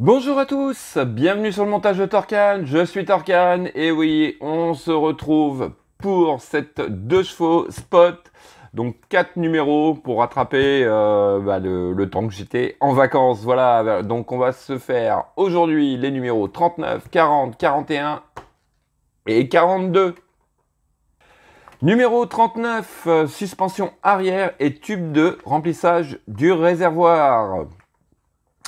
Bonjour à tous, bienvenue sur le montage de Torcan, je suis Torcan, et oui, on se retrouve pour cette 2 chevaux spot, donc 4 numéros pour rattraper le temps que j'étais en vacances. Voilà, donc on va se faire aujourd'hui les numéros 39, 40, 41 et 42. Numéro 39, suspension arrière et tube de remplissage du réservoir.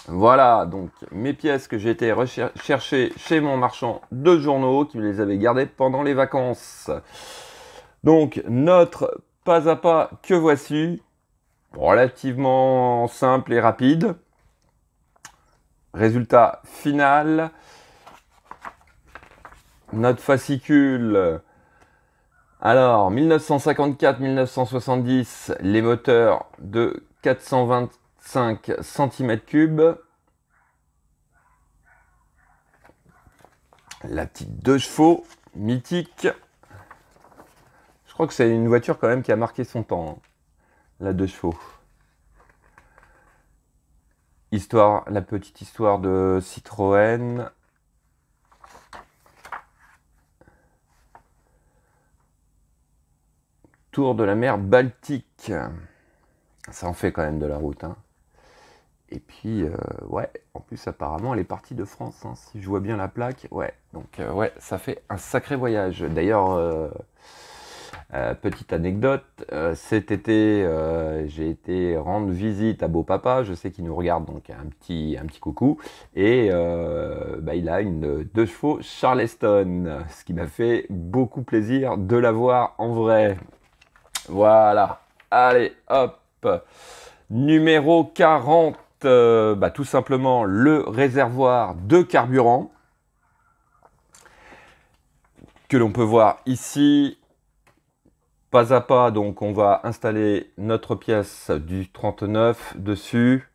Voilà, donc mes pièces que j'ai été chercher chez mon marchand de journaux qui me les avait gardées pendant les vacances. Donc notre pas à pas que voici, relativement simple et rapide. Résultat final, notre fascicule. Alors 1954-1970, les moteurs de 425 cm3. La petite 2 chevaux, mythique. Je crois que c'est une voiture quand même qui a marqué son temps, hein, la 2 chevaux. La petite histoire de Citroën. Tour de la mer Baltique. Ça en fait quand même de la route, hein. Et puis, ouais, en plus apparemment elle est partie de France, hein, si je vois bien la plaque. Ouais, donc ouais, ça fait un sacré voyage. D'ailleurs, petite anecdote, cet été, j'ai été rendre visite à Beau Papa, je sais qu'il nous regarde, donc un petit coucou. Et il a une 2 chevaux Charleston, ce qui m'a fait beaucoup plaisir de la voir en vrai. Voilà, allez, hop. Numéro 40. Tout simplement le réservoir de carburant que l'on peut voir ici. Pas à pas, donc on va installer notre pièce du 39 dessus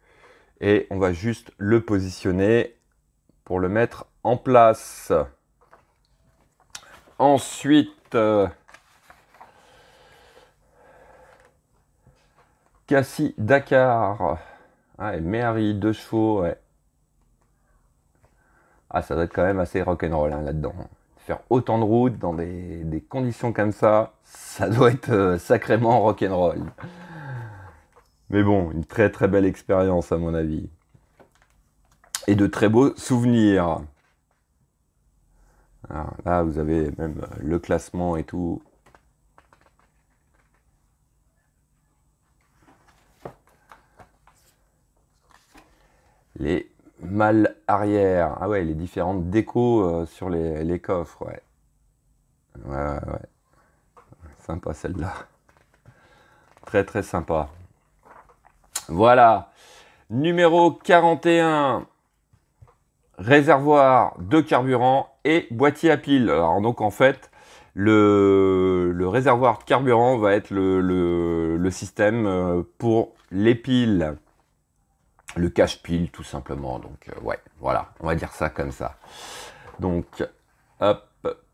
et on va juste le positionner pour le mettre en place. Ensuite, Cassis Dakar. Ah, et Méhari, 2 chevaux, ouais. Ah, ça doit être quand même assez rock'n'roll, hein, là-dedans. Faire autant de route dans des conditions comme ça doit être sacrément rock'n'roll. Mais bon, une très très belle expérience à mon avis. Et de très beaux souvenirs. Alors là, vous avez même le classement et tout. Les malles arrière. Ah ouais, les différentes décos sur les coffres, ouais. Ouais. Sympa celle-là. Très très sympa. Voilà. Numéro 41. Réservoir de carburant et boîtier à piles. Alors donc en fait, le réservoir de carburant va être le système pour les piles. Le cache-pile tout simplement. Donc ouais, voilà, on va dire ça comme ça. Donc hop,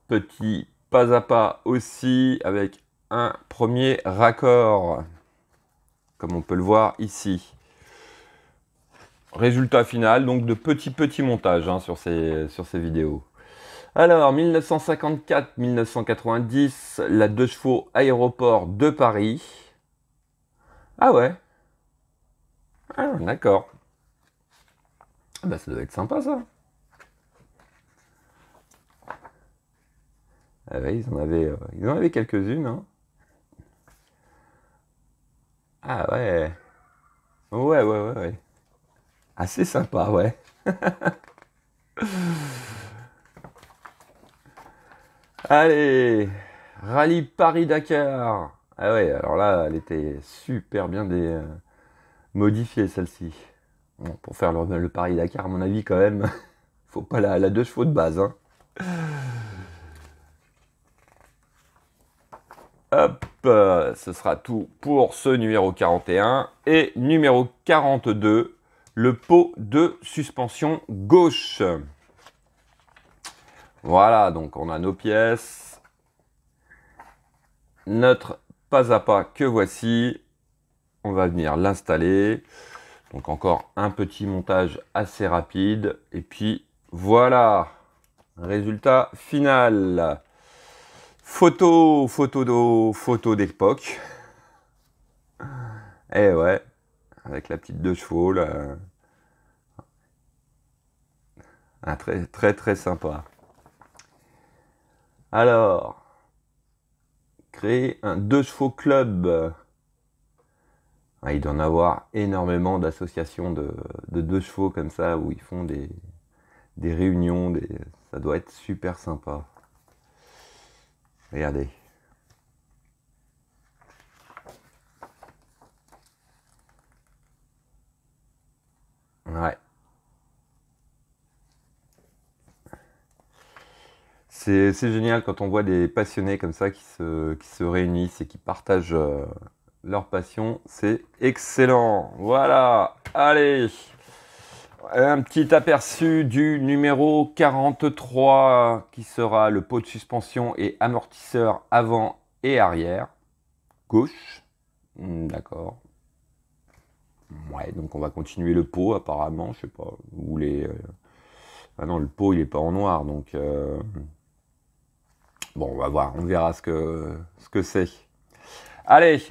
petit pas à pas aussi avec un premier raccord, comme on peut le voir ici. Résultat final, donc de petits montages, hein, sur ces vidéos. Alors, 1954-1990, la 2 chevaux aéroport de Paris. Ah ouais. Ah, d'accord. Ah bah ça doit être sympa ça. Ah ouais, ils en avaient quelques-unes, hein. Ah ouais. Ouais. Assez sympa, ouais. Allez, rallye Paris-Dakar. Ah ouais, alors là, elle était super bien modifiée celle-ci. Bon, pour faire le Paris-Dakar, à mon avis, quand même, faut pas la 2 chevaux de base, hein. Hop, ce sera tout pour ce numéro 41. Et numéro 42, le pot de suspension gauche. Voilà, donc on a nos pièces. Notre pas à pas que voici. On va venir l'installer. Donc encore un petit montage assez rapide. Et puis voilà, résultat final. Photo d'eau, photo d'époque. Et ouais, avec la petite 2 chevaux là. Ah, très très très sympa. Alors, créer un 2 chevaux club. Ah, il doit en avoir énormément d'associations de 2 chevaux comme ça où ils font des réunions. Ça doit être super sympa. Regardez. Ouais. C'est génial quand on voit des passionnés comme ça qui se réunissent et qui partagent leur passion. C'est excellent. Voilà. Allez. Un petit aperçu du numéro 43 qui sera le pot de suspension et amortisseur avant et arrière. Gauche. D'accord. Ouais, donc on va continuer le pot apparemment. Je sais pas. Vous voulez. Ah non, le pot il est pas en noir donc. Bon, on va voir, on verra ce que c'est. Allez,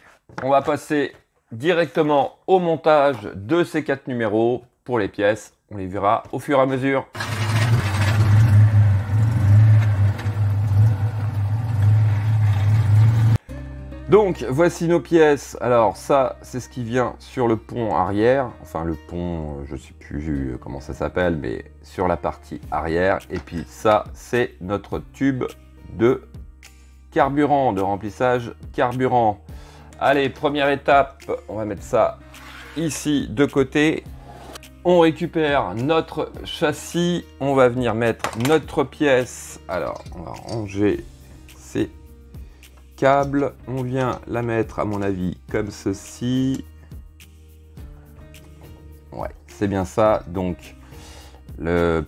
on va passer directement au montage de ces 4 numéros pour les pièces. On les verra au fur et à mesure. Donc, voici nos pièces. Alors, ça, c'est ce qui vient sur le pont arrière. Enfin, le pont, je ne sais plus comment ça s'appelle, mais sur la partie arrière. Et puis, ça, c'est notre tube de carburant, de remplissage carburant. Allez, première étape, on va mettre ça ici de côté. On récupère notre châssis, on va venir mettre notre pièce. Alors, on va ranger ces câbles. On vient la mettre, à mon avis, comme ceci. Ouais, c'est bien ça. Donc, le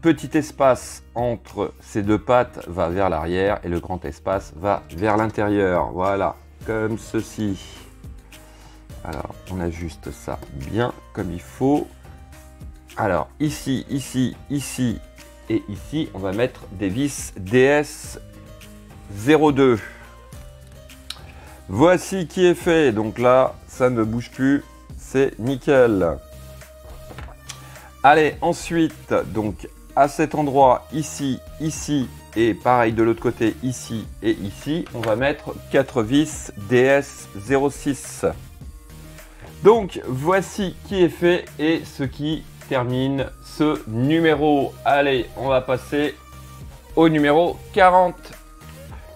petit espace entre ces deux pattes va vers l'arrière et le grand espace va vers l'intérieur. Voilà, comme ceci. Alors, on ajuste ça bien comme il faut. Alors, ici, ici, ici et ici, on va mettre des vis DS02. Voici qui est fait. Donc là, ça ne bouge plus. C'est nickel. Allez, ensuite, donc, à cet endroit, ici, ici, et pareil de l'autre côté, ici et ici, on va mettre 4 vis DS06. Donc, voici qui est fait et ce qui termine ce numéro. Allez, on va passer au numéro 40.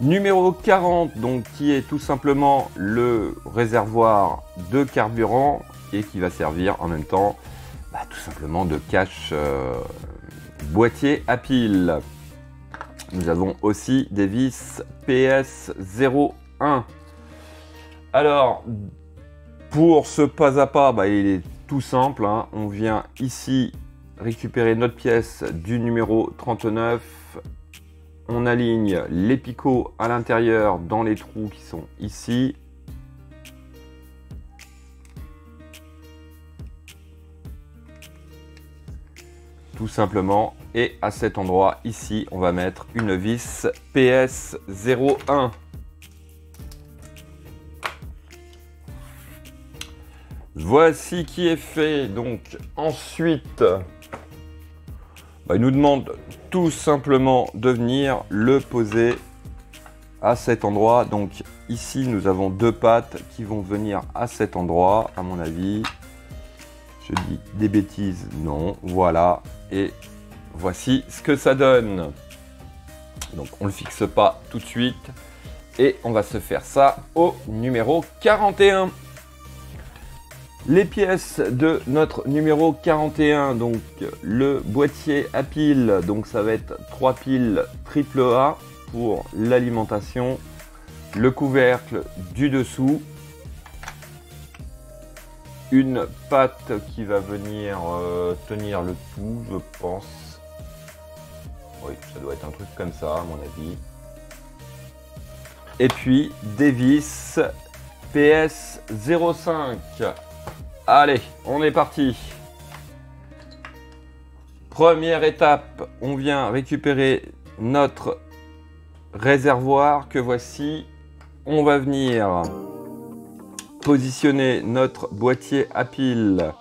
Numéro 40, donc, qui est tout simplement le réservoir de carburant et qui va servir en même temps, tout simplement de cache boîtier à pile. Nous avons aussi des vis PS01. Alors, pour ce pas à pas, il est tout simple. Hein. On vient ici récupérer notre pièce du numéro 39. On aligne les picots à l'intérieur dans les trous qui sont ici. Tout simplement, et à cet endroit ici on va mettre une vis PS01. Voici qui est fait. Donc ensuite il nous demande tout simplement de venir le poser à cet endroit. Donc ici nous avons deux pattes qui vont venir à cet endroit, à mon avis. Je dis des bêtises, non, voilà. Et voici ce que ça donne. Donc on ne le fixe pas tout de suite. Et on va se faire ça au numéro 41. Les pièces de notre numéro 41, donc le boîtier à piles, donc ça va être 3 piles AAA pour l'alimentation, le couvercle du dessous, une patte qui va venir tenir le tout, je pense. Oui, ça doit être un truc comme ça, à mon avis. Et puis des vis PS05. Allez, on est parti. Première étape, on vient récupérer notre réservoir que voici. On va venir positionner notre boîtier à piles.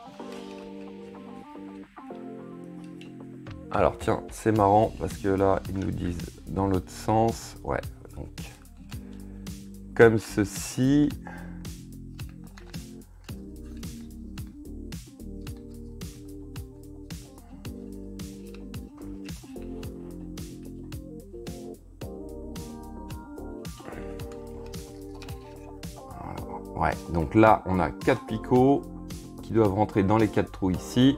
Alors tiens, c'est marrant parce que là, ils nous disent dans l'autre sens. Ouais, donc comme ceci. Ouais, donc là, on a 4 picots qui doivent rentrer dans les 4 trous ici.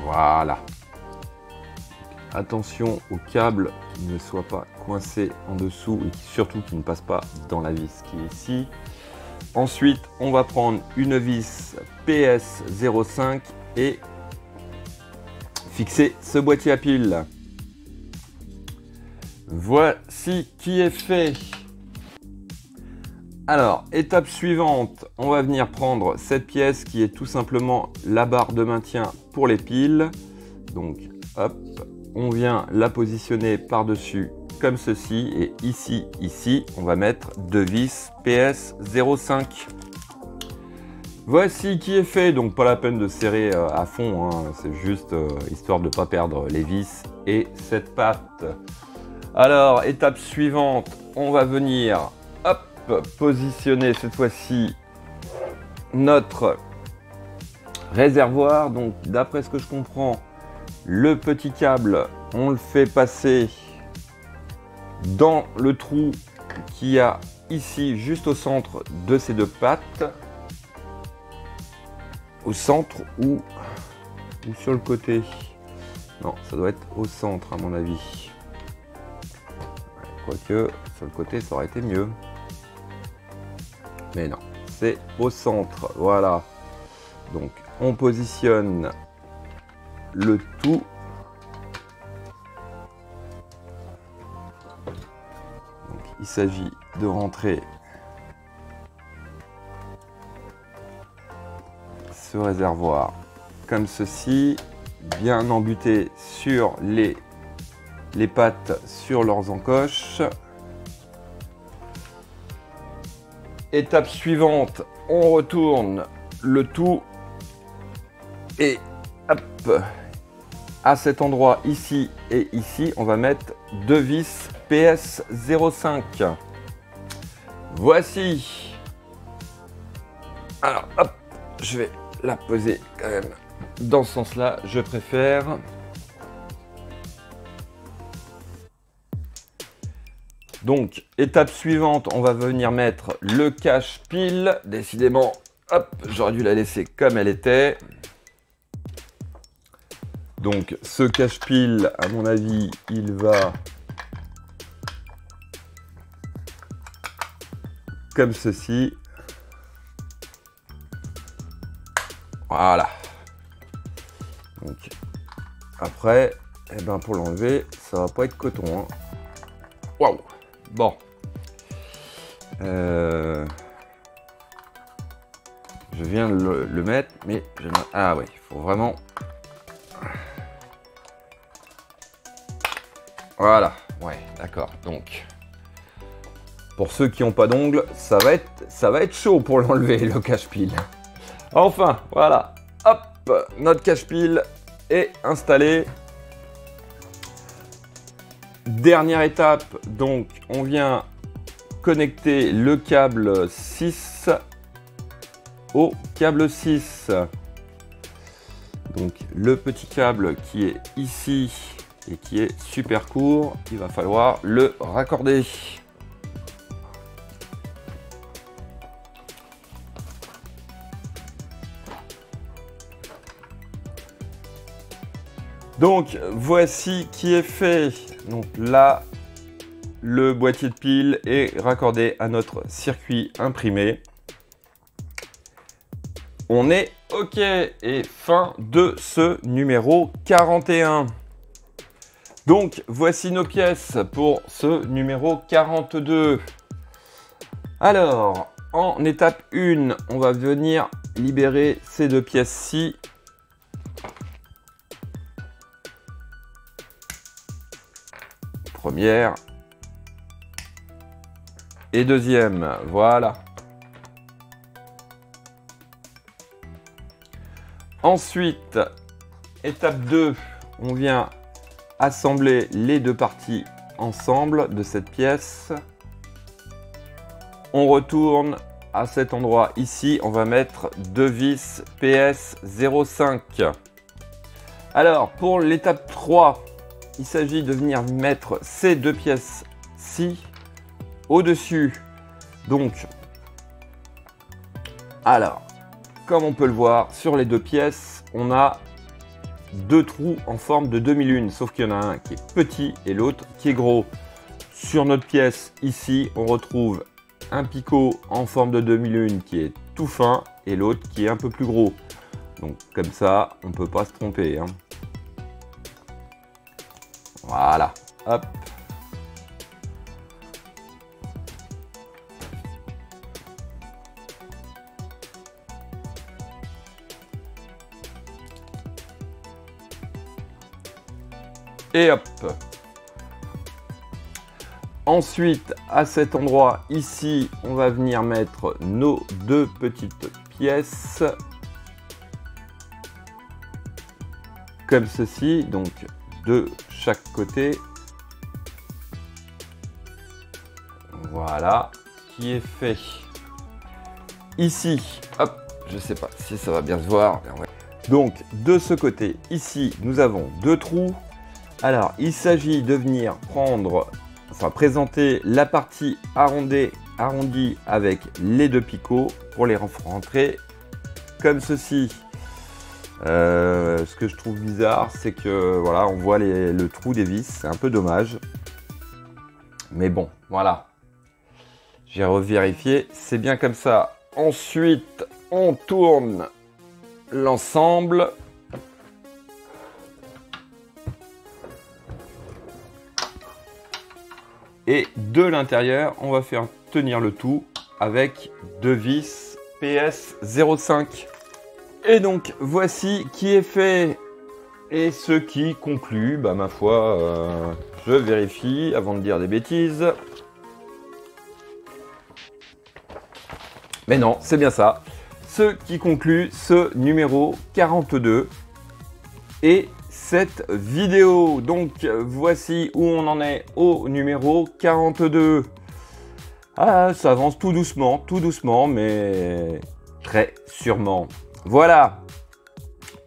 Voilà. Attention au câble qui ne soit pas coincé en dessous et surtout qui ne passe pas dans la vis qui est ici. Ensuite, on va prendre une vis PS05 et fixer ce boîtier à piles. Voici qui est fait. Alors, étape suivante, on va venir prendre cette pièce qui est tout simplement la barre de maintien pour les piles. Donc, hop, on vient la positionner par-dessus comme ceci. Et ici, on va mettre deux vis PS05. Voici qui est fait. Donc, pas la peine de serrer à fond, hein. C'est juste histoire de ne pas perdre les vis et cette patte. Alors, étape suivante, on va venir, hop, positionner cette fois-ci notre réservoir. Donc d'après ce que je comprends, le petit câble, on le fait passer dans le trou qu'il y a ici, juste au centre de ces deux pattes. Au centre ou sur le côté? Non, ça doit être au centre à mon avis. Quoique sur le côté ça aurait été mieux. Mais non, c'est au centre, voilà. Donc, on positionne le tout. Donc, il s'agit de rentrer ce réservoir comme ceci, bien embuté sur les pattes sur leurs encoches. Étape suivante, on retourne le tout et hop, à cet endroit ici et ici, on va mettre deux vis PS05. Voici. Alors hop, je vais la poser quand même dans ce sens-là, je préfère. Donc, étape suivante, on va venir mettre le cache-pile. Décidément, hop, j'aurais dû la laisser comme elle était. Donc, ce cache-pile, à mon avis, il va comme ceci. Voilà. Donc, après, eh ben, pour l'enlever, ça va pas être coton, hein. Waouh! Bon. Je viens de le mettre, mais ah oui, il faut vraiment. Voilà, ouais, d'accord. Donc, pour ceux qui n'ont pas d'ongles, ça va être chaud pour l'enlever, le cache-pile. Enfin, voilà. Hop, notre cache-pile est installé. Dernière étape, donc on vient connecter le câble 6 au câble 6. Donc le petit câble qui est ici et qui est super court, il va falloir le raccorder. Donc, voici qui est fait. Donc là, le boîtier de piles est raccordé à notre circuit imprimé. On est OK. Et fin de ce numéro 41. Donc, voici nos pièces pour ce numéro 42. Alors, en étape 1, on va venir libérer ces deux pièces-ci. Première. Et deuxième, voilà. Ensuite, étape 2, on vient assembler les deux parties ensemble de cette pièce. On retourne à cet endroit ici, on va mettre deux vis PS05. Alors, pour l'étape 3, il s'agit de venir mettre ces deux pièces-ci au-dessus. Donc, alors, comme on peut le voir, sur les deux pièces, on a deux trous en forme de demi-lune, sauf qu'il y en a un qui est petit et l'autre qui est gros. Sur notre pièce, ici, on retrouve un picot en forme de demi-lune qui est tout fin et l'autre qui est un peu plus gros. Donc, comme ça, on ne peut pas se tromper, hein. Voilà, hop. Et hop. Ensuite, à cet endroit ici, on va venir mettre nos deux petites pièces. Comme ceci, donc de chaque côté. Voilà, qui est fait. Ici, hop, je sais pas si ça va bien se voir. Donc, de ce côté, ici, nous avons deux trous. Alors, il s'agit de venir présenter la partie arrondie avec les deux picots pour les rentrer comme ceci. Ce que je trouve bizarre, c'est que voilà, on voit le trou des vis, c'est un peu dommage. Mais bon, voilà. J'ai revérifié, c'est bien comme ça. Ensuite, on tourne l'ensemble. Et de l'intérieur, on va faire tenir le tout avec deux vis PS05. Et donc, voici qui est fait. Et ce qui conclut, bah ma foi, je vérifie avant de dire des bêtises. Mais non, c'est bien ça. Ce qui conclut ce numéro 42 et cette vidéo. Donc, voici où on en est au numéro 42. Ah, ça avance tout doucement, mais très sûrement. Voilà.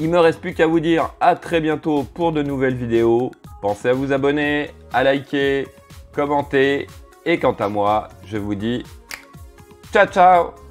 Il me reste plus qu'à vous dire à très bientôt pour de nouvelles vidéos. Pensez à vous abonner, à liker, commenter. Et quant à moi, je vous dis ciao ciao.